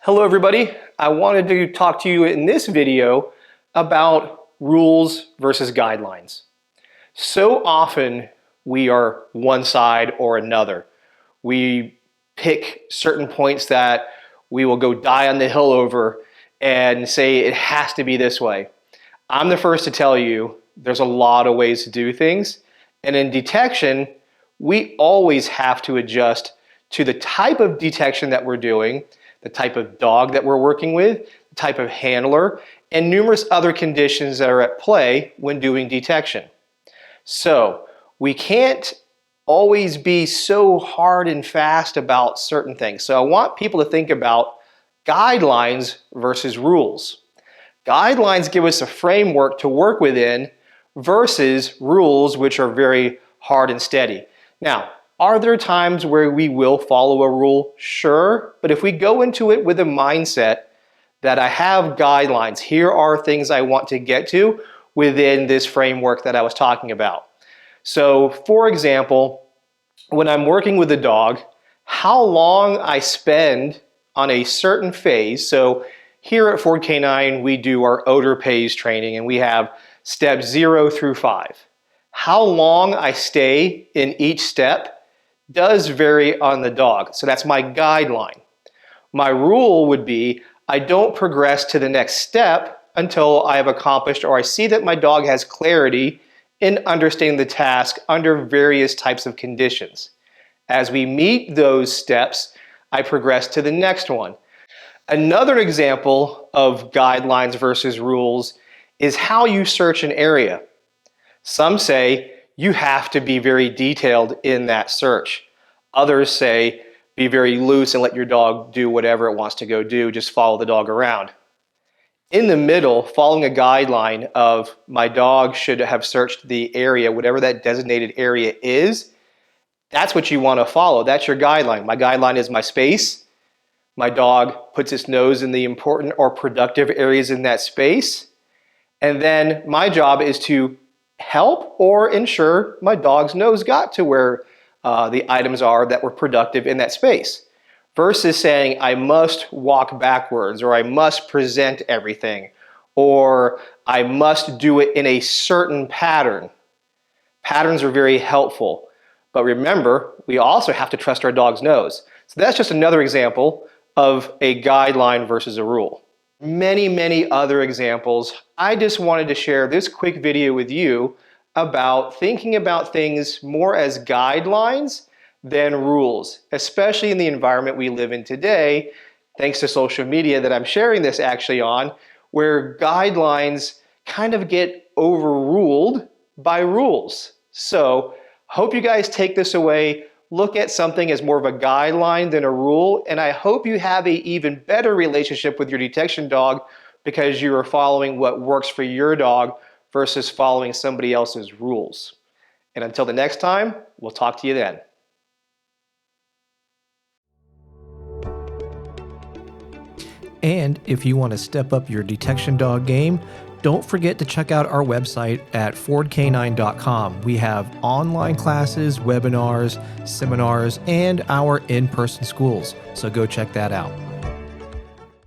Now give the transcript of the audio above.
Hello everybody, I wanted to talk to you in this video about rules versus guidelines. So often we are one side or another. We pick certain points that we will go die on the hill over and say it has to be this way. I'm the first to tell you there's a lot of ways to do things, and in detection we always have to adjust to the type of detection that we're doing, the type of dog that we're working with, the type of handler, and numerous other conditions that are at play when doing detection. So we can't always be so hard and fast about certain things. So I want people to think about guidelines versus rules. Guidelines give us a framework to work within versus rules, which are very hard and steady. Now, are there times where we will follow a rule? Sure, but if we go into it with a mindset that I have guidelines, here are things I want to get to within this framework that I was talking about. So, for example, when I'm working with a dog, how long I spend on a certain phase. So here at Ford K9, we do our odor phase training and we have steps 0 through 5. How long I stay in each step does vary on the dog. So that's my guideline. My rule would be I don't progress to the next step until I have accomplished or I see that my dog has clarity in understanding the task under various types of conditions. As we meet those steps, I progress to the next one. Another example of guidelines versus rules is how you search an area. Some say you have to be very detailed in that search. Others say be very loose and let your dog do whatever it wants to go do, just follow the dog around. In the middle, following a guideline of my dog should have searched the area, whatever that designated area is, that's what you want to follow. That's your guideline. My guideline is my space. My dog puts its nose in the important or productive areas in that space. And then my job is to help or ensure my dog's nose got to where the items are that were productive in that space. Versus saying I must walk backwards or I must present everything or I must do it in a certain pattern. Patterns are very helpful. But remember, we also have to trust our dog's nose. So that's just another example of a guideline versus a rule. Many other examples. I just wanted to share this quick video with you about thinking about things more as guidelines than rules, especially in the environment we live in today, thanks to social media that I'm sharing this actually on, where guidelines kind of get overruled by rules. So, hope you guys take this away, look at something as more of a guideline than a rule, and I hope you have an even better relationship with your detection dog because you are following what works for your dog versus following somebody else's rules. And until the next time, we'll talk to you then. And if you want to step up your detection dog game, don't forget to check out our website at fordk9.com. We have online classes, webinars, seminars, and our in-person schools. So go check that out.